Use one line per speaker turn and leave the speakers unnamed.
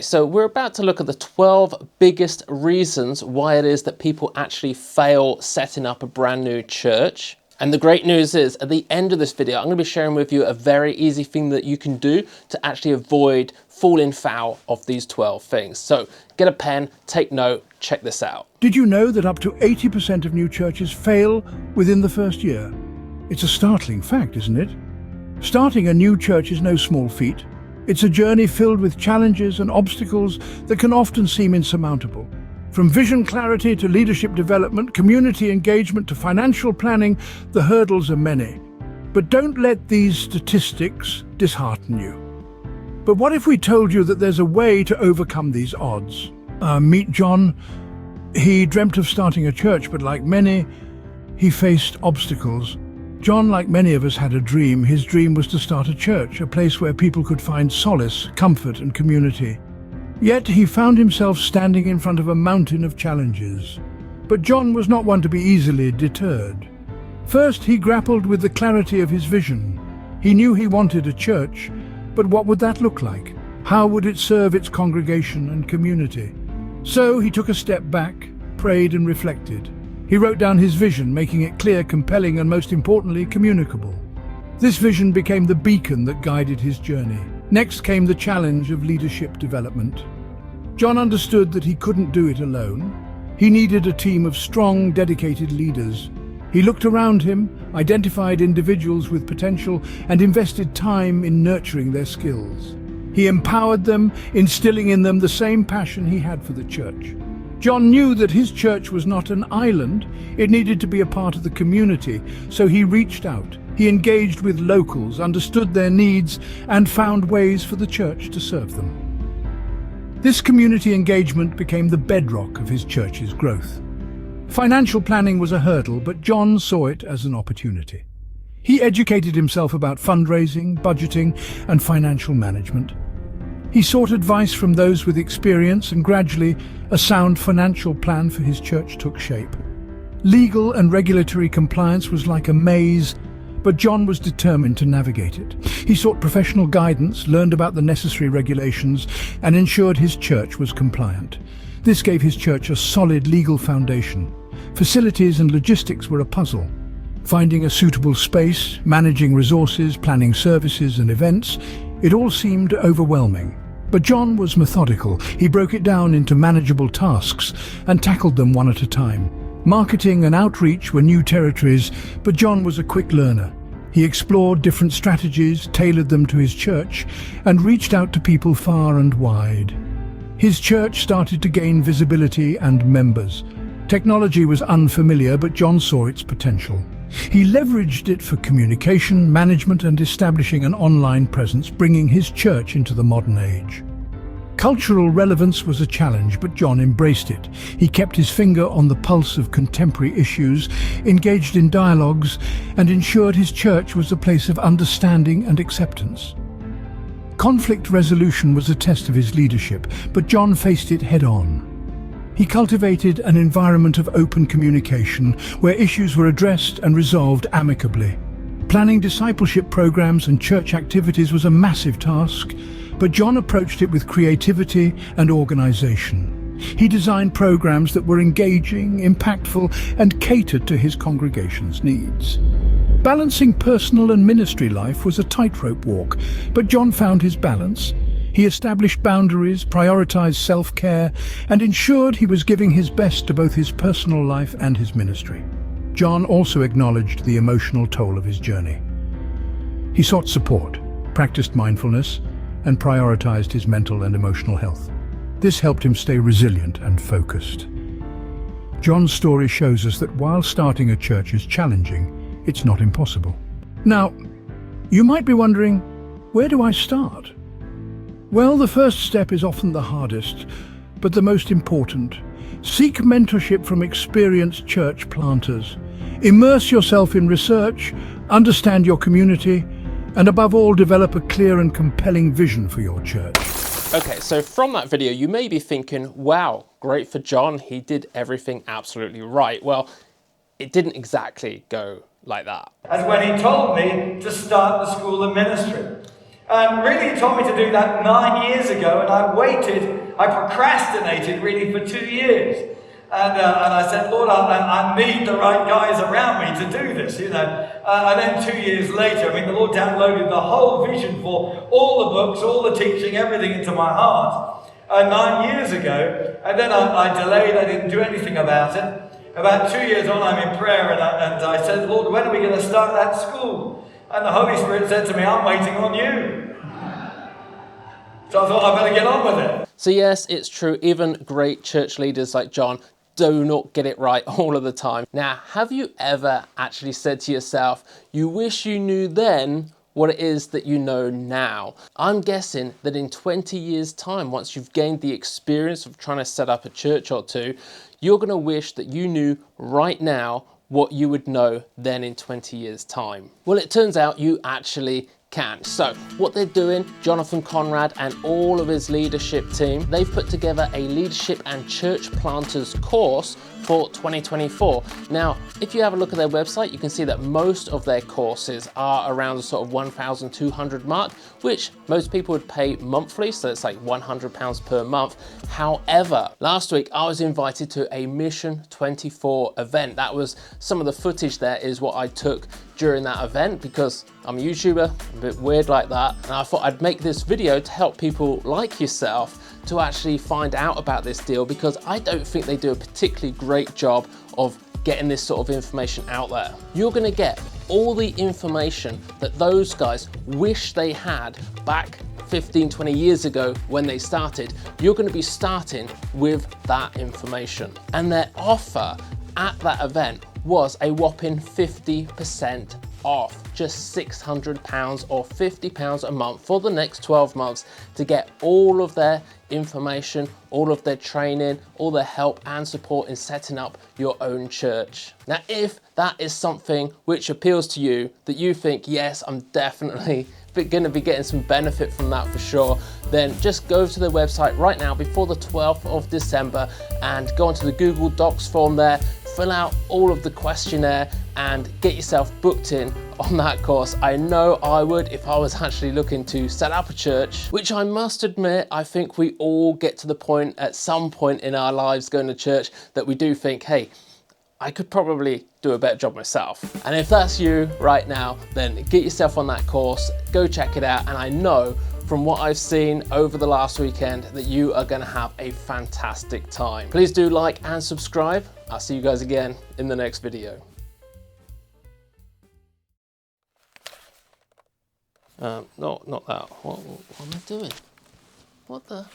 So we're about to look at the 12 biggest reasons why it is that people actually fail setting up a brand new church. And the great news is, at the end of this video, I'm going to be sharing with you a very easy thing that you can do to actually avoid falling foul of these 12 things. So get a pen, take note, check this out.
Did you know that up to 80% of new churches fail within the first year? It's a startling fact, isn't it? Starting a new church is no small feat. It's a journey filled with challenges and obstacles that can often seem insurmountable. From vision clarity to leadership development, community engagement to financial planning, the hurdles are many. But don't let these statistics dishearten you. But what if we told you that there's a way to overcome these odds? Meet John. He dreamt of starting a church, but like many, he faced obstacles. John, like many of us, had a dream. His dream was to start a church, a place where people could find solace, comfort, and community. Yet he found himself standing in front of a mountain of challenges. But John was not one to be easily deterred. First, he grappled with the clarity of his vision. He knew he wanted a church, but what would that look like? How would it serve its congregation and community? So he took a step back, prayed and reflected. He wrote down his vision, making it clear, compelling, and most importantly, communicable. This vision became the beacon that guided his journey. Next came the challenge of leadership development. John understood that he couldn't do it alone. He needed a team of strong, dedicated leaders. He looked around him, identified individuals with potential, and invested time in nurturing their skills. He empowered them, instilling in them the same passion he had for the church. John knew that his church was not an island. It needed to be a part of the community, so he reached out. He engaged with locals, understood their needs, and found ways for the church to serve them. This community engagement became the bedrock of his church's growth. Financial planning was a hurdle, but John saw it as an opportunity. He educated himself about fundraising, budgeting, and financial management. He sought advice from those with experience, and gradually, a sound financial plan for his church took shape. Legal and regulatory compliance was like a maze, but John was determined to navigate it. He sought professional guidance, learned about the necessary regulations, and ensured his church was compliant. This gave his church a solid legal foundation. Facilities and logistics were a puzzle. Finding a suitable space, managing resources, planning services and events, it all seemed overwhelming. But John was methodical. He broke it down into manageable tasks and tackled them one at a time. Marketing and outreach were new territories, but John was a quick learner. He explored different strategies, tailored them to his church, and reached out to people far and wide. His church started to gain visibility and members. Technology was unfamiliar, but John saw its potential. He leveraged it for communication, management, and establishing an online presence, bringing his church into the modern age. Cultural relevance was a challenge, but John embraced it. He kept his finger on the pulse of contemporary issues, engaged in dialogues, and ensured his church was a place of understanding and acceptance. Conflict resolution was a test of his leadership, but John faced it head-on. He cultivated an environment of open communication, where issues were addressed and resolved amicably. Planning discipleship programs and church activities was a massive task, but John approached it with creativity and organization. He designed programs that were engaging, impactful, and catered to his congregation's needs. Balancing personal and ministry life was a tightrope walk, but John found his balance. He established boundaries, prioritized self-care, and ensured he was giving his best to both his personal life and his ministry. John also acknowledged the emotional toll of his journey. He sought support, practiced mindfulness, and prioritized his mental and emotional health. This helped him stay resilient and focused. John's story shows us that while starting a church is challenging, it's not impossible. Now, you might be wondering, where do I start? Well, the first step is often the hardest, but the most important. Seek mentorship from experienced church planters. Immerse yourself in research, understand your community, and above all, develop a clear and compelling vision for your church.
Okay, so from that video, you may be thinking, wow, great for John, he did everything absolutely right. Well, it didn't exactly go like that.
As when he told me to start the school of ministry. And really, he told me to do that 9 years ago, and I procrastinated really for 2 years. And I said, Lord, I need the right guys around me to do this, you know. And then 2 years later, the Lord downloaded the whole vision for all the books, all the teaching, everything into my heart 9 years ago. And then I delayed, I didn't do anything about it. About 2 years on, I'm in prayer, and I said, Lord, when are we going to start that school? And the Holy Spirit said to me, I'm waiting on you. So I thought I better get on with it.
So yes, it's true, even great church leaders like John do not get it right all of the time. Now, have you ever actually said to yourself, you wish you knew then what it is that you know now? I'm guessing that in 20 years' time, once you've gained the experience of trying to set up a church or two, you're going to wish that you knew right now what you would know then in 20 years' time. Well, it turns out you actually can. So what they're doing, Jonathan Conrad and all of his leadership team, they've put together a leadership and church planters course for 2024. Now, if you have a look at their website, you can see that most of their courses are around the sort of 1,200 mark, which most people would pay monthly, so it's like £100 per month. However, last week I was invited to a Mission24 event. That was some of the footage there is what I took during that event because I'm a YouTuber, a bit weird like that, and I thought I'd make this video to help people like yourself to actually find out about this deal, because I don't think they do a particularly great job of getting this sort of information out there. You're going to get all the information that those guys wish they had back 15, 20 years ago when they started. You're going to be starting with that information. And their offer at that event was a whopping 50% off, just £600 or £50 a month for the next 12 months to get all of their information, all of their training, all their help and support in setting up your own church. Now, if that is something which appeals to you, that you think, yes, I'm definitely going to be getting some benefit from that for sure, then just go to their website right now before the 12th of December and go onto the Google Docs form there, fill out all of the questionnaire and get yourself booked in on that course. I know I would if I was actually looking to set up a church, which I must admit, I think we all get to the point at some point in our lives going to church that we do think, hey, I could probably do a better job myself. And if that's you right now, then get yourself on that course, go check it out. And I know from what I've seen over the last weekend that you are gonna have a fantastic time. Please do like and subscribe. I'll see you guys again in the next video. No, not that. What am I doing? What the?